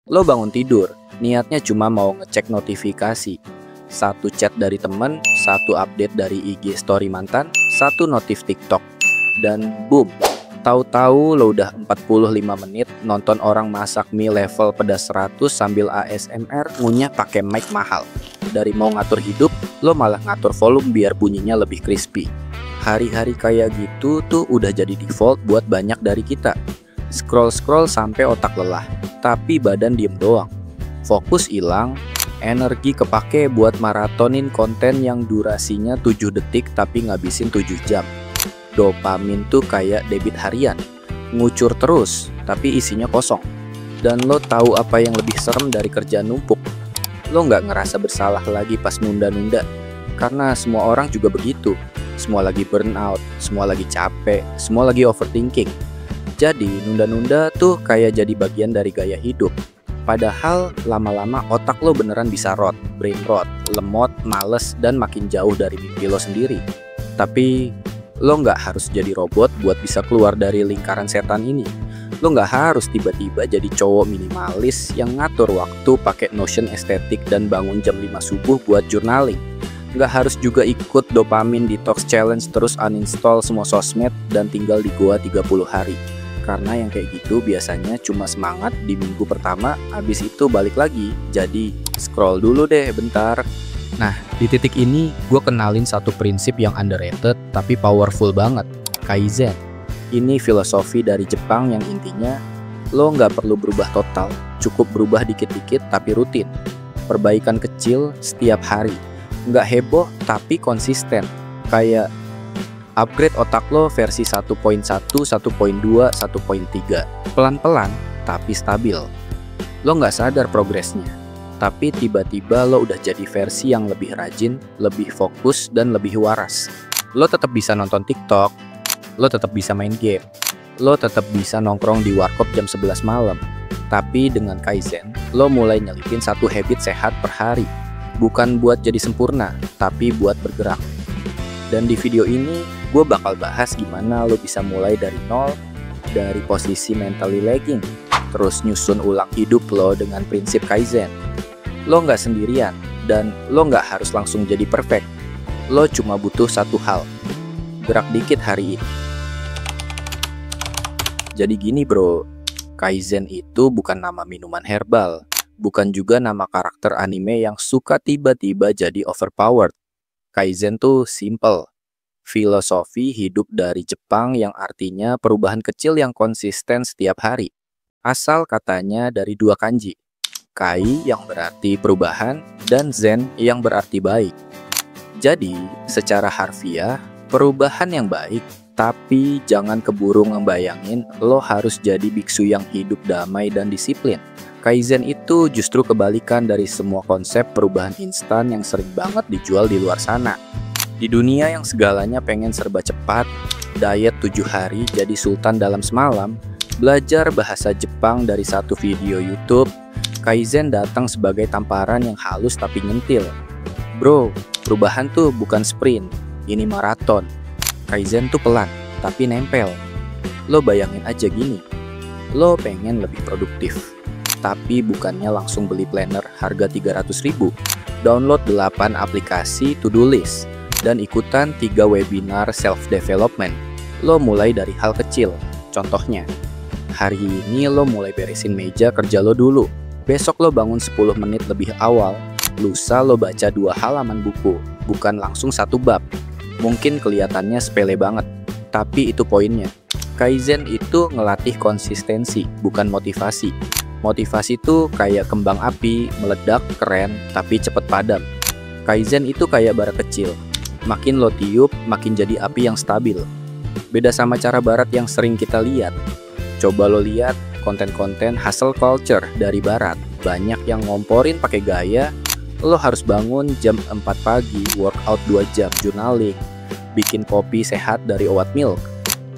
Lo bangun tidur, niatnya cuma mau ngecek notifikasi. Satu chat dari temen, satu update dari IG story mantan, satu notif TikTok. Dan boom, tahu-tahu lo udah 45 menit nonton orang masak mie level pedas 100 sambil ASMR ngunyah pakai mic mahal. Dari mau ngatur hidup, lo malah ngatur volume biar bunyinya lebih crispy. Hari-hari kayak gitu tuh udah jadi default buat banyak dari kita. Scroll-scroll sampai otak lelah, tapi badan diem doang. Fokus hilang, energi kepake buat maratonin konten yang durasinya 7 detik tapi ngabisin 7 jam. Dopamin tuh kayak debit harian, ngucur terus tapi isinya kosong. Dan lo tahu apa yang lebih serem dari kerjaan numpuk? Lo nggak ngerasa bersalah lagi pas nunda-nunda, karena semua orang juga begitu. Semua lagi burnout, semua lagi capek, semua lagi overthinking. Jadi nunda-nunda tuh kayak jadi bagian dari gaya hidup. Padahal lama-lama otak lo beneran bisa rot, brain rot, lemot, males, dan makin jauh dari mimpi lo sendiri. Tapi lo nggak harus jadi robot buat bisa keluar dari lingkaran setan ini. Lo nggak harus tiba-tiba jadi cowok minimalis yang ngatur waktu pakai Notion estetik dan bangun jam 5 subuh buat journaling. Nggak harus juga ikut dopamin detox challenge terus uninstall semua sosmed dan tinggal di gua 30 hari. Karena yang kayak gitu biasanya cuma semangat di minggu pertama, abis itu balik lagi. Jadi scroll dulu deh bentar. Nah, di titik ini gue kenalin satu prinsip yang underrated tapi powerful banget, Kaizen. Ini filosofi dari Jepang yang intinya lo nggak perlu berubah total, cukup berubah dikit-dikit tapi rutin. Perbaikan kecil setiap hari. Nggak heboh tapi konsisten. Kayak upgrade otak lo versi 1.1, 1.2, 1.3. Pelan-pelan tapi stabil. Lo nggak sadar progresnya, tapi tiba-tiba lo udah jadi versi yang lebih rajin, lebih fokus, dan lebih waras. Lo tetap bisa nonton TikTok, lo tetap bisa main game, lo tetap bisa nongkrong di warkop jam 11 malam. Tapi dengan Kaizen, lo mulai nyelipin satu habit sehat per hari. Bukan buat jadi sempurna, tapi buat bergerak. Dan di video ini, gue bakal bahas gimana lo bisa mulai dari nol, dari posisi mentally lagging, terus nyusun ulang hidup lo dengan prinsip Kaizen. Lo nggak sendirian, dan lo nggak harus langsung jadi perfect. Lo cuma butuh satu hal, gerak dikit hari ini. Jadi gini bro, Kaizen itu bukan nama minuman herbal. Bukan juga nama karakter anime yang suka tiba-tiba jadi overpowered. Kaizen tuh simple. Filosofi hidup dari Jepang yang artinya perubahan kecil yang konsisten setiap hari. Asal katanya dari dua kanji. Kai yang berarti perubahan dan Zen yang berarti baik. Jadi, secara harfiah, perubahan yang baik, tapi jangan keburu ngebayangin lo harus jadi biksu yang hidup damai dan disiplin. Kaizen itu justru kebalikan dari semua konsep perubahan instan yang sering banget dijual di luar sana. Di dunia yang segalanya pengen serba cepat, diet 7 hari jadi sultan dalam semalam, belajar bahasa Jepang dari satu video YouTube, Kaizen datang sebagai tamparan yang halus tapi nyentil. Bro, perubahan tuh bukan sprint, ini maraton. Kaizen tuh pelan, tapi nempel. Lo bayangin aja gini, lo pengen lebih produktif. Tapi bukannya langsung beli planner harga 300.000, download 8 aplikasi to-do list, dan ikutan 3 webinar self-development. Lo mulai dari hal kecil, contohnya, hari ini lo mulai beresin meja kerja lo dulu, besok lo bangun 10 menit lebih awal, lusa lo baca 2 halaman buku, bukan langsung 1 bab. Mungkin kelihatannya sepele banget, tapi itu poinnya. Kaizen itu ngelatih konsistensi, bukan motivasi. Motivasi itu kayak kembang api, meledak, keren, tapi cepet padam. Kaizen itu kayak bara kecil. Makin lo tiup, makin jadi api yang stabil. Beda sama cara barat yang sering kita lihat. Coba lo lihat konten-konten hustle culture dari barat. Banyak yang ngomporin pakai gaya, lo harus bangun jam 4 pagi, workout 2 jam, journaling, bikin kopi sehat dari oat milk,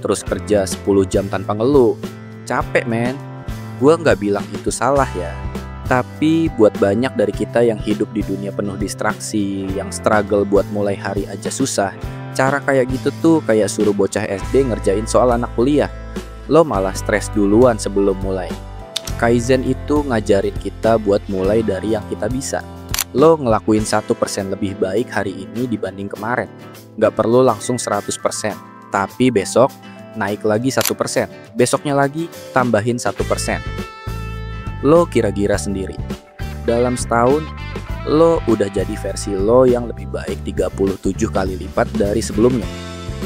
terus kerja 10 jam tanpa ngeluh. Capek men. Gue nggak bilang itu salah ya, tapi buat banyak dari kita yang hidup di dunia penuh distraksi, yang struggle buat mulai hari aja susah, cara kayak gitu tuh kayak suruh bocah SD ngerjain soal anak kuliah. Lo malah stres duluan sebelum mulai. Kaizen itu ngajarin kita buat mulai dari yang kita bisa. Lo ngelakuin 1% lebih baik hari ini dibanding kemarin. Nggak perlu langsung 100%, tapi besok naik lagi 1%, besoknya lagi tambahin 1%. Lo kira-kira sendiri, dalam setahun lo udah jadi versi lo yang lebih baik 37 kali lipat dari sebelumnya.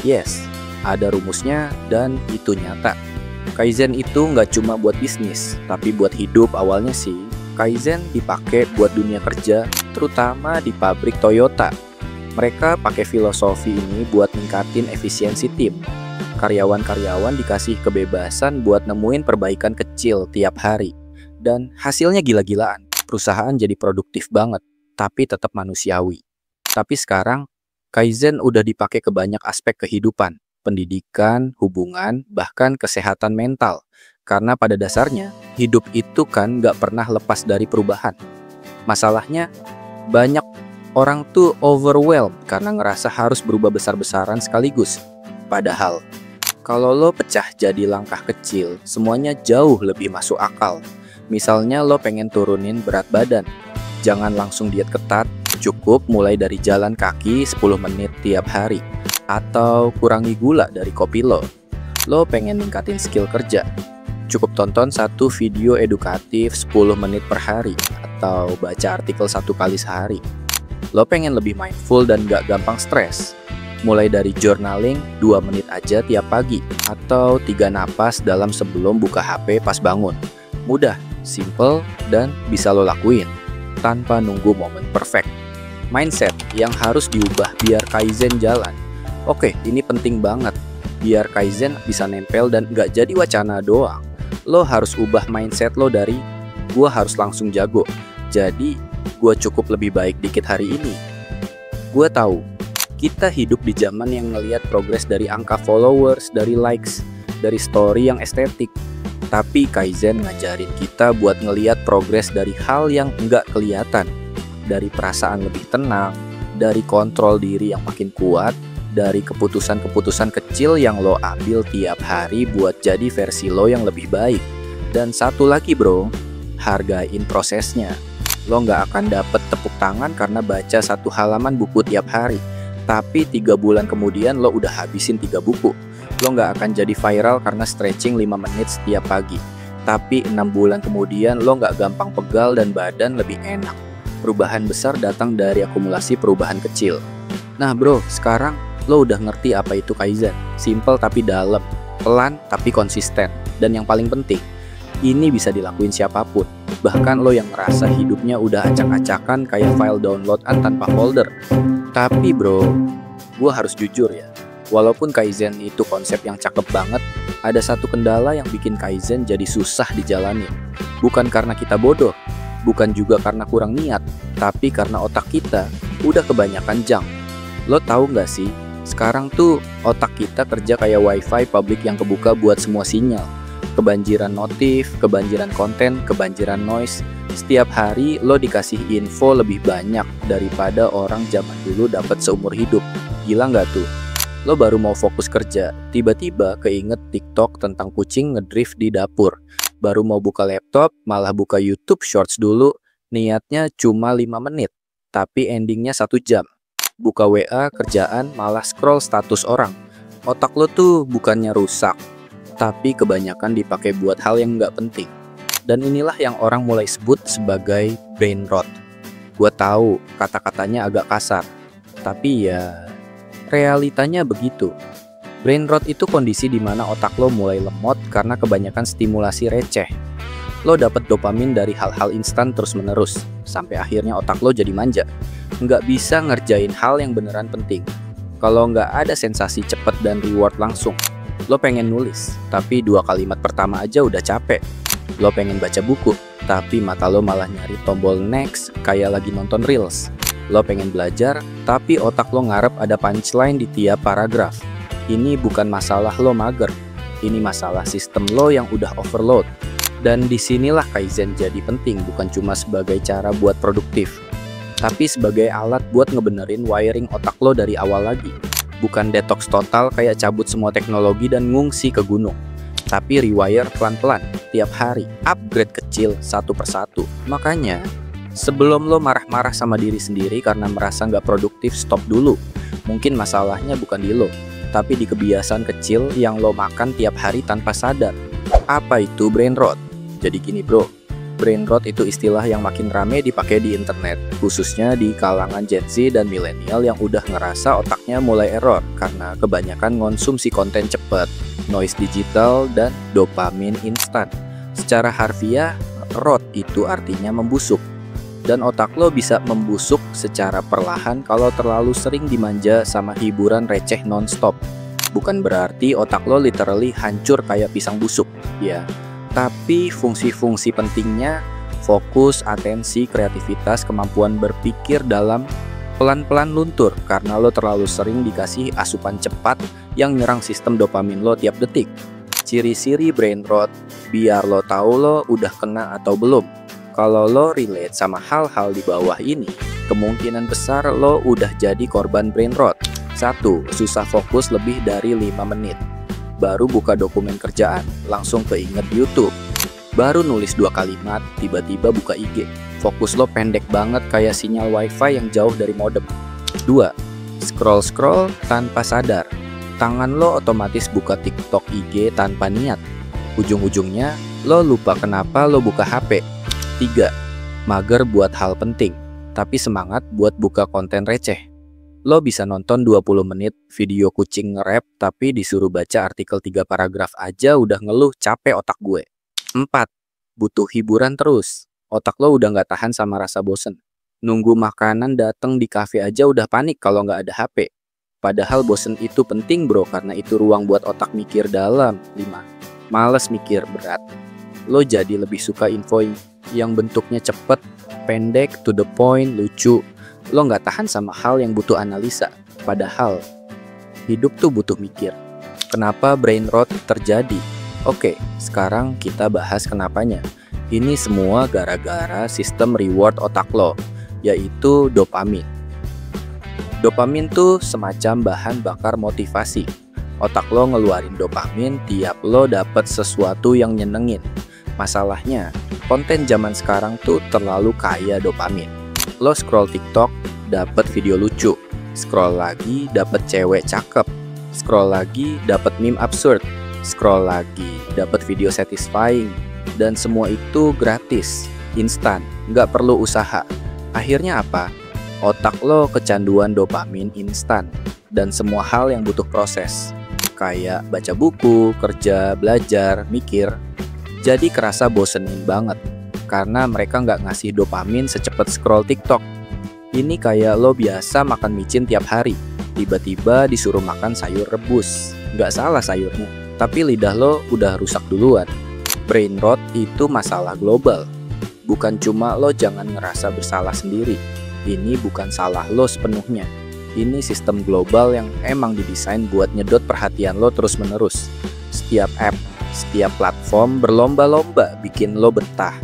Yes, ada rumusnya dan itu nyata. Kaizen itu nggak cuma buat bisnis, tapi buat hidup. Awalnya sih Kaizen dipakai buat dunia kerja, terutama di pabrik Toyota. Mereka pakai filosofi ini buat ningkatin efisiensi tim. Karyawan-karyawan dikasih kebebasan buat nemuin perbaikan kecil tiap hari. Dan hasilnya gila-gilaan. Perusahaan jadi produktif banget, tapi tetap manusiawi. Tapi sekarang, Kaizen udah dipakai ke banyak aspek kehidupan. Pendidikan, hubungan, bahkan kesehatan mental. Karena pada dasarnya, hidup itu kan gak pernah lepas dari perubahan. Masalahnya, banyak orang tuh overwhelmed karena ngerasa harus berubah besar-besaran sekaligus. Padahal, kalau lo pecah jadi langkah kecil, semuanya jauh lebih masuk akal. Misalnya lo pengen turunin berat badan, jangan langsung diet ketat, cukup mulai dari jalan kaki 10 menit tiap hari. Atau kurangi gula dari kopi lo. Lo pengen ningkatin skill kerja, cukup tonton satu video edukatif 10 menit per hari. Atau baca artikel 1 kali sehari. Lo pengen lebih mindful dan gak gampang stres, mulai dari journaling 2 menit aja tiap pagi. Atau 3 napas dalam sebelum buka HP pas bangun. Mudah, simple, dan bisa lo lakuin tanpa nunggu momen perfect. Mindset yang harus diubah biar Kaizen jalan. Oke, ini penting banget. Biar Kaizen bisa nempel dan gak jadi wacana doang, lo harus ubah mindset lo dari gua harus langsung jago, jadi gua cukup lebih baik dikit hari ini. Gua tahu, kita hidup di zaman yang ngelihat progres dari angka followers, dari likes, dari story yang estetik. Tapi Kaizen ngajarin kita buat ngelihat progres dari hal yang nggak kelihatan. Dari perasaan lebih tenang, dari kontrol diri yang makin kuat, dari keputusan-keputusan kecil yang lo ambil tiap hari buat jadi versi lo yang lebih baik. Dan satu lagi bro, hargain prosesnya. Lo nggak akan dapet tepuk tangan karena baca 1 halaman buku tiap hari. Tapi 3 bulan kemudian lo udah habisin 3 buku. Lo nggak akan jadi viral karena stretching 5 menit setiap pagi. Tapi 6 bulan kemudian lo nggak gampang pegal dan badan lebih enak. Perubahan besar datang dari akumulasi perubahan kecil. Nah bro, sekarang lo udah ngerti apa itu Kaizen. Simple tapi dalam, pelan tapi konsisten. Dan yang paling penting, ini bisa dilakuin siapapun. Bahkan lo yang ngerasa hidupnya udah acak-acakan kayak file downloadan tanpa folder. Tapi bro, gue harus jujur ya, walaupun Kaizen itu konsep yang cakep banget, ada satu kendala yang bikin Kaizen jadi susah dijalanin. Bukan karena kita bodoh, bukan juga karena kurang niat, tapi karena otak kita udah kebanyakan junk. Lo tahu nggak sih, sekarang tuh otak kita kerja kayak wifi publik yang kebuka buat semua sinyal. Kebanjiran notif, kebanjiran konten, kebanjiran noise. Setiap hari lo dikasih info lebih banyak daripada orang zaman dulu dapat seumur hidup. Gila nggak tuh? Lo baru mau fokus kerja, tiba-tiba keinget TikTok tentang kucing ngedrift di dapur. Baru mau buka laptop, malah buka YouTube Shorts dulu. Niatnya cuma 5 menit, tapi endingnya 1 jam. Buka WA, kerjaan, malah scroll status orang. Otak lo tuh bukannya rusak, tapi kebanyakan dipakai buat hal yang nggak penting. Dan inilah yang orang mulai sebut sebagai brain rot. Gue tahu kata-katanya agak kasar, tapi ya realitanya begitu. Brain rot itu kondisi di mana otak lo mulai lemot karena kebanyakan stimulasi receh. Lo dapet dopamin dari hal-hal instan terus-menerus, sampai akhirnya otak lo jadi manja. Nggak bisa ngerjain hal yang beneran penting. Kalau nggak ada sensasi cepet dan reward langsung. Lo pengen nulis, tapi 2 kalimat pertama aja udah capek. Lo pengen baca buku, tapi mata lo malah nyari tombol next kayak lagi nonton reels. Lo pengen belajar, tapi otak lo ngarep ada punchline di tiap paragraf. Ini bukan masalah lo mager, ini masalah sistem lo yang udah overload. Dan disinilah Kaizen jadi penting, bukan cuma sebagai cara buat produktif, tapi sebagai alat buat ngebenerin wiring otak lo dari awal lagi. Bukan detox total kayak cabut semua teknologi dan ngungsi ke gunung. tapi rewire pelan-pelan tiap hari, upgrade kecil satu persatu. Makanya, sebelum lo marah-marah sama diri sendiri karena merasa nggak produktif, stop dulu. Mungkin masalahnya bukan di lo, tapi di kebiasaan kecil yang lo makan tiap hari tanpa sadar. Apa itu brain rot? Jadi gini bro, brain rot itu istilah yang makin rame dipakai di internet, khususnya di kalangan Gen Z dan milenial yang udah ngerasa otaknya mulai error karena kebanyakan konsumsi konten cepat, noise digital, dan dopamin instan. Secara harfiah, rot itu artinya membusuk. Dan otak lo bisa membusuk secara perlahan kalau terlalu sering dimanja sama hiburan receh non-stop. Bukan berarti otak lo literally hancur kayak pisang busuk, ya. Tapi fungsi-fungsi pentingnya, fokus, atensi, kreativitas, kemampuan berpikir dalam pelan-pelan luntur karena lo terlalu sering dikasih asupan cepat yang nyerang sistem dopamin lo tiap detik. Ciri-ciri brain rot, biar lo tahu lo udah kena atau belum. Kalau lo relate sama hal-hal di bawah ini, kemungkinan besar lo udah jadi korban brain rot. 1. Susah fokus lebih dari 5 menit. Baru buka dokumen kerjaan, langsung keinget YouTube. Baru nulis 2 kalimat, tiba-tiba buka IG. Fokus lo pendek banget kayak sinyal wifi yang jauh dari modem. 2. Scroll-scroll tanpa sadar. Tangan lo otomatis buka TikTok, IG tanpa niat. Ujung-ujungnya, lo lupa kenapa lo buka HP. 3. Mager buat hal penting, tapi semangat buat buka konten receh. Lo bisa nonton 20 menit video kucing nge-rap, tapi disuruh baca artikel 3 paragraf aja udah ngeluh capek otak gue. 4. Butuh hiburan terus. Otak lo udah gak tahan sama rasa bosen. Nunggu makanan dateng di kafe aja udah panik kalau gak ada HP. Padahal bosen itu penting bro, karena itu ruang buat otak mikir dalam. 5. Males mikir berat. Lo jadi lebih suka info yang bentuknya cepet, pendek, to the point, lucu. Lo nggak tahan sama hal yang butuh analisa. Padahal hidup tuh butuh mikir. Kenapa brain rot terjadi? Oke, sekarang kita bahas kenapanya. Ini semua gara-gara sistem reward otak lo, yaitu dopamin. Dopamin tuh semacam bahan bakar motivasi. Otak lo ngeluarin dopamin tiap lo dapet sesuatu yang nyenengin. Masalahnya, konten zaman sekarang tuh terlalu kaya dopamin. Lo scroll TikTok, dapet video lucu. Scroll lagi, dapet cewek cakep. Scroll lagi, dapet meme absurd. Scroll lagi, dapet video satisfying. Dan semua itu gratis, instan, nggak perlu usaha. Akhirnya apa? Otak lo kecanduan dopamin instan. Dan semua hal yang butuh proses. Kayak baca buku, kerja, belajar, mikir. Jadi kerasa bosenin banget, karena mereka nggak ngasih dopamin secepat scroll TikTok. Ini kayak lo biasa makan micin tiap hari, tiba-tiba disuruh makan sayur rebus. Nggak salah sayurnya, tapi lidah lo udah rusak duluan. Brain rot itu masalah global. Bukan cuma lo jangan ngerasa bersalah sendiri. Ini bukan salah lo sepenuhnya. Ini sistem global yang emang didesain buat nyedot perhatian lo terus-menerus. Setiap app, setiap platform berlomba-lomba bikin lo betah.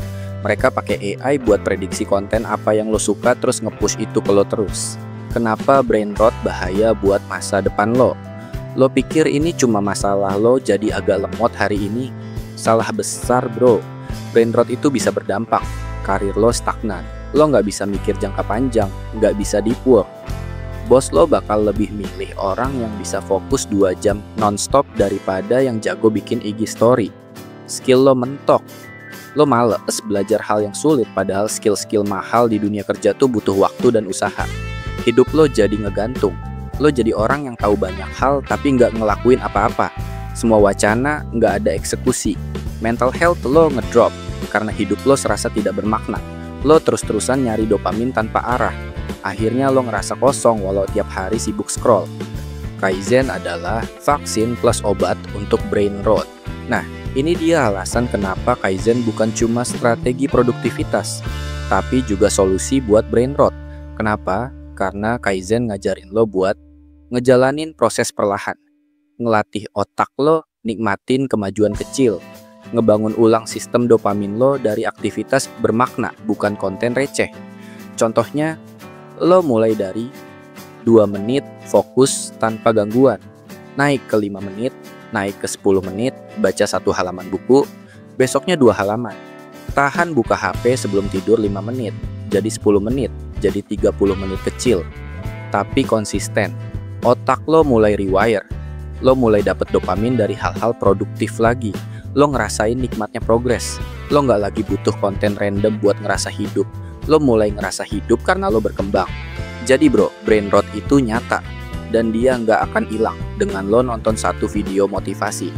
Mereka pakai AI buat prediksi konten apa yang lo suka terus nge-push itu ke lo terus. Kenapa brain rot bahaya buat masa depan lo? Lo pikir ini cuma masalah lo jadi agak lemot hari ini? Salah besar bro. Brain rot itu bisa berdampak. Karir lo stagnan. Lo nggak bisa mikir jangka panjang, nggak bisa deep work. Bos lo bakal lebih milih orang yang bisa fokus 2 jam non-stop daripada yang jago bikin IG story. Skill lo mentok. Lo males belajar hal yang sulit, padahal skill-skill mahal di dunia kerja tuh butuh waktu dan usaha. Hidup lo jadi ngegantung. Lo jadi orang yang tahu banyak hal tapi nggak ngelakuin apa-apa. Semua wacana nggak ada eksekusi. Mental health lo ngedrop karena hidup lo serasa tidak bermakna. Lo terus-terusan nyari dopamin tanpa arah. Akhirnya lo ngerasa kosong walau tiap hari sibuk scroll. Kaizen adalah vaksin plus obat untuk brain rot. Nah, ini dia alasan kenapa Kaizen bukan cuma strategi produktivitas, tapi juga solusi buat brain rot. Kenapa? Karena Kaizen ngajarin lo buat ngejalanin proses perlahan. Ngelatih otak lo nikmatin kemajuan kecil. Ngebangun ulang sistem dopamin lo dari aktivitas bermakna, bukan konten receh. Contohnya, lo mulai dari 2 menit fokus tanpa gangguan, naik ke 5 menit, naik ke 10 menit, baca 1 halaman buku, besoknya 2 halaman. Tahan buka HP sebelum tidur 5 menit, jadi 10 menit, jadi 30 menit kecil. Tapi konsisten. Otak lo mulai rewire. Lo mulai dapet dopamin dari hal-hal produktif lagi. Lo ngerasain nikmatnya progres. Lo nggak lagi butuh konten random buat ngerasa hidup. Lo mulai ngerasa hidup karena lo berkembang. Jadi bro, brain rot itu nyata. Dan dia nggak akan hilang dengan lo nonton satu video motivasi.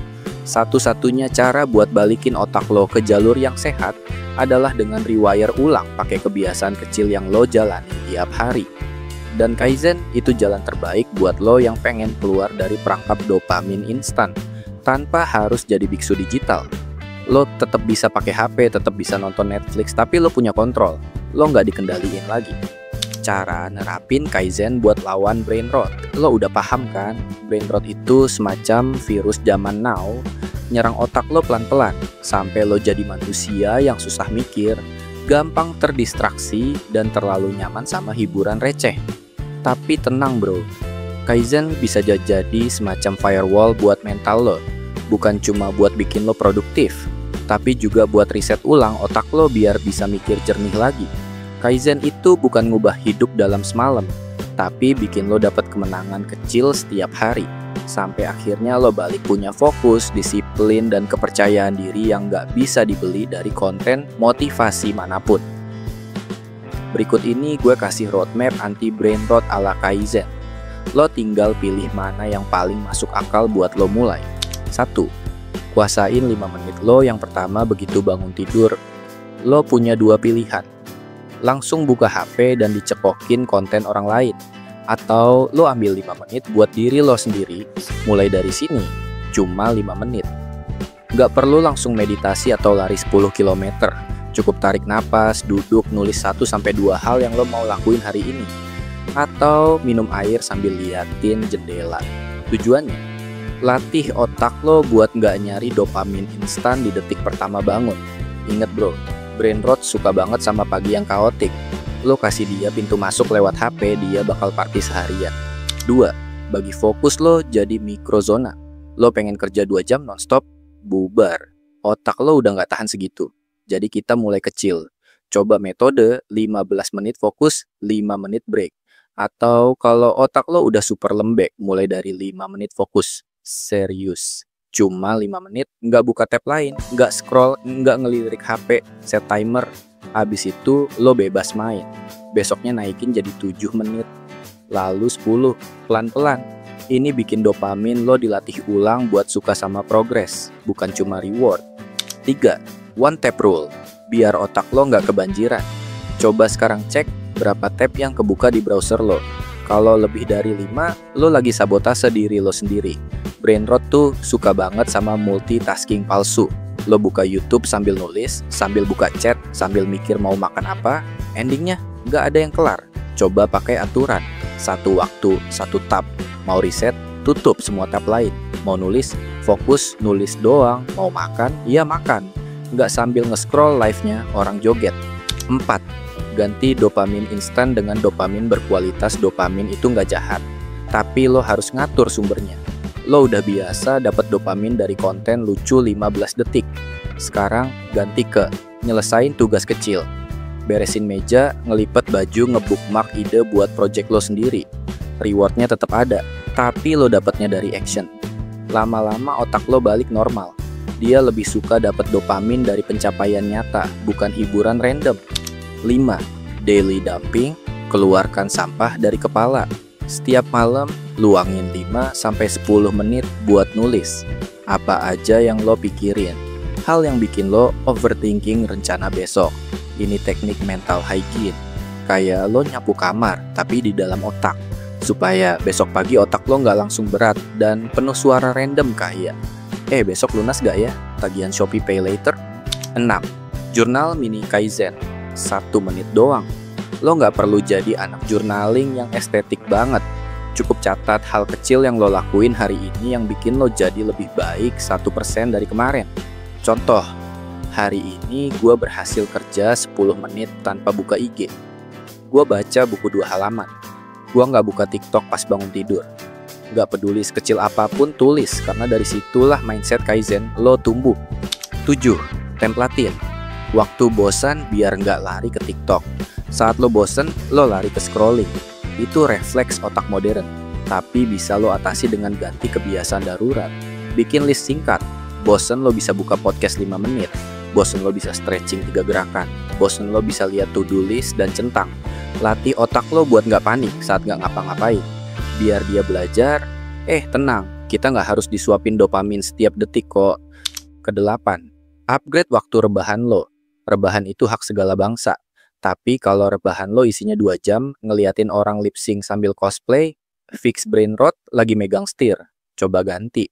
Satu-satunya cara buat balikin otak lo ke jalur yang sehat adalah dengan rewire ulang pakai kebiasaan kecil yang lo jalani tiap hari. Dan Kaizen itu jalan terbaik buat lo yang pengen keluar dari perangkap dopamin instan tanpa harus jadi biksu digital. Lo tetap bisa pakai HP, tetap bisa nonton Netflix, tapi lo punya kontrol. Lo nggak dikendaliin lagi. Cara nerapin Kaizen buat lawan brain rot. Lo udah paham kan? Brain rot itu semacam virus zaman now, nyerang otak lo pelan-pelan sampai lo jadi manusia yang susah mikir, gampang terdistraksi, dan terlalu nyaman sama hiburan receh. Tapi tenang bro, Kaizen bisa jadi semacam firewall buat mental lo. Bukan cuma buat bikin lo produktif, tapi juga buat riset ulang otak lo biar bisa mikir jernih lagi. Kaizen itu bukan ngubah hidup dalam semalam, tapi bikin lo dapat kemenangan kecil setiap hari. Sampai akhirnya lo balik punya fokus, disiplin, dan kepercayaan diri yang gak bisa dibeli dari konten motivasi manapun. Berikut ini gue kasih roadmap anti brain rot ala Kaizen. Lo tinggal pilih mana yang paling masuk akal buat lo mulai. 1. Kuasain 5 menit lo yang pertama begitu bangun tidur. Lo punya 2 pilihan. Langsung buka HP dan dicekokin konten orang lain. Atau lo ambil 5 menit buat diri lo sendiri. Mulai dari sini, cuma 5 menit. Gak perlu langsung meditasi atau lari 10 km. Cukup tarik napas, duduk, nulis 1-2 hal yang lo mau lakuin hari ini. Atau minum air sambil liatin jendela. Tujuannya, latih otak lo buat gak nyari dopamin instan di detik pertama bangun. Ingat bro, brain rot suka banget sama pagi yang kaotik. Lo kasih dia pintu masuk lewat HP, dia bakal party seharian. 2. Bagi fokus lo jadi mikrozona. Lo pengen kerja 2 jam nonstop, bubar. Otak lo udah gak tahan segitu. Jadi kita mulai kecil. Coba metode 15 menit fokus, 5 menit break. Atau kalau otak lo udah super lembek, mulai dari 5 menit fokus. Serius. Cuma 5 menit, nggak buka tab lain, nggak scroll, nggak ngelirik HP, set timer. Habis itu lo bebas main. Besoknya naikin jadi 7 menit. Lalu 10, pelan-pelan. Ini bikin dopamin lo dilatih ulang buat suka sama progres, bukan cuma reward. 3. One tap rule. Biar otak lo nggak kebanjiran. Coba sekarang cek berapa tab yang kebuka di browser lo. Kalau lebih dari 5, lo lagi sabotase diri lo sendiri. Brain rot tuh suka banget sama multitasking palsu. Lo buka YouTube sambil nulis, sambil buka chat, sambil mikir mau makan apa. Endingnya nggak ada yang kelar. Coba pakai aturan. 1 waktu, 1 tab. Mau riset, tutup semua tab lain. Mau nulis, fokus nulis doang. Mau makan, ya makan. Nggak sambil nge-scroll live-nya orang joget. 4. Ganti dopamin instan dengan dopamin berkualitas. Dopamin itu nggak jahat, tapi lo harus ngatur sumbernya. Lo udah biasa dapat dopamin dari konten lucu 15 detik. Sekarang ganti ke nyelesain tugas kecil. Beresin meja, ngelipet baju, ngebookmark ide buat project lo sendiri. Rewardnya tetap ada, tapi lo dapatnya dari action. Lama-lama otak lo balik normal. Dia lebih suka dapat dopamin dari pencapaian nyata, bukan hiburan random. 5. Daily dumping, keluarkan sampah dari kepala. Setiap malam, luangin 5-10 menit buat nulis. Apa aja yang lo pikirin. Hal yang bikin lo overthinking rencana besok. Ini teknik mental hygiene. Kayak lo nyapu kamar, tapi di dalam otak. Supaya besok pagi otak lo nggak langsung berat dan penuh suara random kayak, besok lunas gak ya tagihan Shopee Pay Later? 6. Jurnal mini Kaizen. 1 menit doang. Lo nggak perlu jadi anak journaling yang estetik banget. Cukup catat hal kecil yang lo lakuin hari ini yang bikin lo jadi lebih baik 1% dari kemarin. Contoh, hari ini gue berhasil kerja 10 menit tanpa buka IG. Gue baca buku 2 halaman. Gue nggak buka TikTok pas bangun tidur. Nggak peduli sekecil apapun, tulis, karena dari situlah mindset Kaizen lo tumbuh. 7. Templatin. Waktu bosan biar nggak lari ke TikTok. Saat lo bosan, lo lari ke scrolling. Itu refleks otak modern, tapi bisa lo atasi dengan ganti kebiasaan darurat. Bikin list singkat. Bosan lo bisa buka podcast 5 menit. Bosan lo bisa stretching 3 gerakan. Bosan lo bisa lihat to-do list dan centang. Latih otak lo buat nggak panik saat nggak ngapa-ngapain. Biar dia belajar, tenang, kita nggak harus disuapin dopamin setiap detik kok. Ke-8. Upgrade waktu rebahan lo. Rebahan itu hak segala bangsa. Tapi kalau rebahan lo isinya 2 jam, ngeliatin orang lip sync sambil cosplay, fix brain rot lagi megang setir. Coba ganti.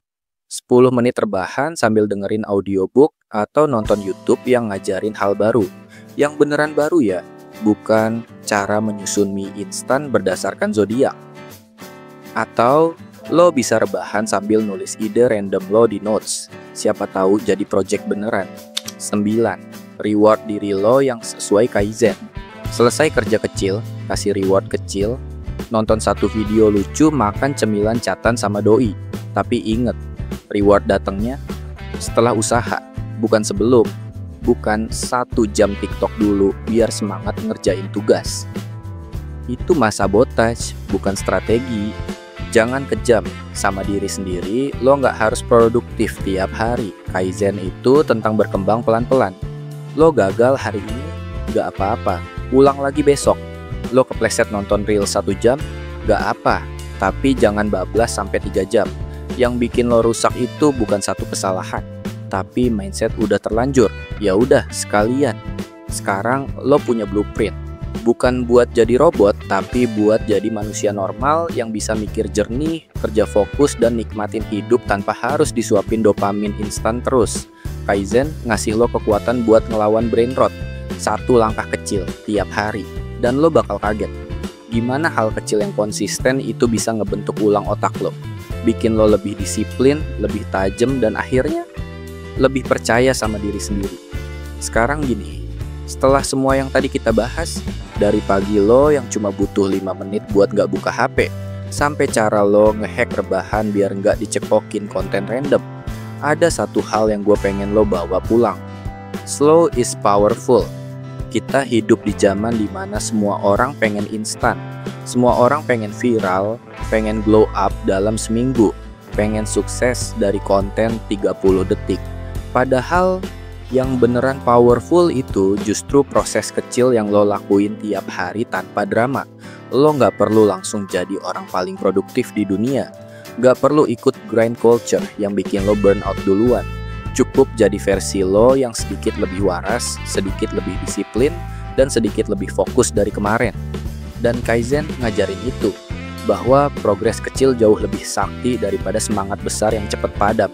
10 menit rebahan sambil dengerin audiobook atau nonton YouTube yang ngajarin hal baru. Yang beneran baru ya, bukan cara menyusun mie instan berdasarkan zodiak. Atau lo bisa rebahan sambil nulis ide random lo di notes. Siapa tahu jadi project beneran. 9. Reward diri lo yang sesuai Kaizen. Selesai kerja kecil, kasih reward kecil. Nonton satu video lucu, makan cemilan catan sama doi. Tapi inget, reward datangnya setelah usaha, bukan sebelum. Bukan 1 jam TikTok dulu biar semangat ngerjain tugas. Itu mah sabotage, bukan strategi. Jangan kejam sama diri sendiri. Lo nggak harus produktif tiap hari. Kaizen itu tentang berkembang pelan-pelan. Lo gagal hari ini, nggak apa-apa, ulang lagi besok. Lo kepleset nonton reel 1 jam, nggak apa, tapi jangan bablas sampai 3 jam. Yang bikin lo rusak itu bukan satu kesalahan, tapi mindset udah terlanjur. Ya udah, sekalian. Sekarang lo punya blueprint. Bukan buat jadi robot, tapi buat jadi manusia normal yang bisa mikir jernih, kerja fokus, dan nikmatin hidup tanpa harus disuapin dopamin instan terus. Kaizen ngasih lo kekuatan buat ngelawan brain rot. 1 langkah kecil tiap hari, dan lo bakal kaget gimana hal kecil yang konsisten itu bisa ngebentuk ulang otak lo, bikin lo lebih disiplin, lebih tajam, dan akhirnya lebih percaya sama diri sendiri. Sekarang gini, setelah semua yang tadi kita bahas, dari pagi lo yang cuma butuh 5 menit buat gak buka HP, sampai cara lo ngehack rebahan biar gak dicekokin konten random, ada satu hal yang gue pengen lo bawa pulang. Slow is powerful. Kita hidup di zaman dimana semua orang pengen instan. Semua orang pengen viral, pengen blow up dalam seminggu, pengen sukses dari konten 30 detik. Padahal yang beneran powerful itu justru proses kecil yang lo lakuin tiap hari tanpa drama. Lo gak perlu langsung jadi orang paling produktif di dunia. Gak perlu ikut grind culture yang bikin lo burn out duluan. Cukup jadi versi lo yang sedikit lebih waras, sedikit lebih disiplin, dan sedikit lebih fokus dari kemarin. Dan Kaizen ngajarin itu, bahwa progres kecil jauh lebih sakti daripada semangat besar yang cepet padam.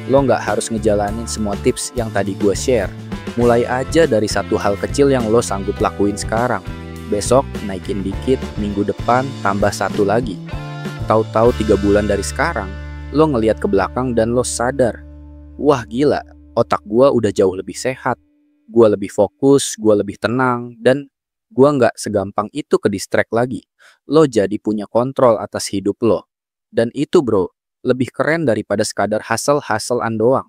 Lo gak harus ngejalanin semua tips yang tadi gue share. Mulai aja dari satu hal kecil yang lo sanggup lakuin sekarang. Besok naikin dikit, minggu depan tambah 1 lagi. Tahu-tahu 3 bulan dari sekarang, lo ngelihat ke belakang dan lo sadar, wah gila, otak gua udah jauh lebih sehat, gua lebih fokus, gua lebih tenang, dan gua nggak segampang itu ke distract lagi. Lo jadi punya kontrol atas hidup lo. Dan itu bro, lebih keren daripada sekadar hustle-hustlean doang.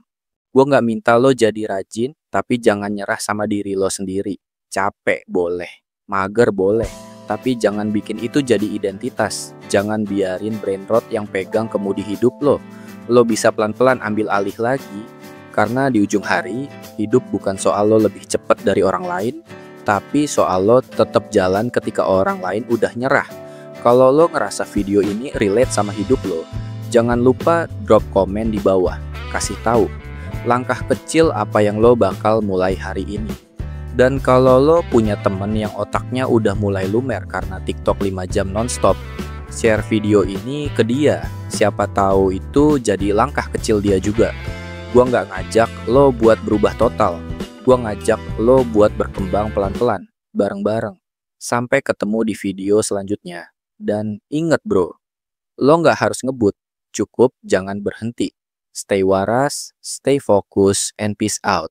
Gua nggak minta lo jadi rajin, tapi jangan nyerah sama diri lo sendiri. Capek boleh, mager boleh, tapi jangan bikin itu jadi identitas. Jangan biarin brain rot yang pegang kemudi hidup lo. Lo bisa pelan-pelan ambil alih lagi. Karena di ujung hari, hidup bukan soal lo lebih cepat dari orang lain, tapi soal lo tetap jalan ketika orang lain udah nyerah. Kalau lo ngerasa video ini relate sama hidup lo, jangan lupa drop komen di bawah. Kasih tahu langkah kecil apa yang lo bakal mulai hari ini. Dan kalau lo punya temen yang otaknya udah mulai lumer karena TikTok 5 jam nonstop, share video ini ke dia. Siapa tahu itu jadi langkah kecil dia juga. Gua nggak ngajak lo buat berubah total. Gua ngajak lo buat berkembang pelan-pelan, bareng-bareng. Sampai ketemu di video selanjutnya. Dan inget bro, lo nggak harus ngebut. Cukup jangan berhenti. Stay waras, stay fokus, and peace out.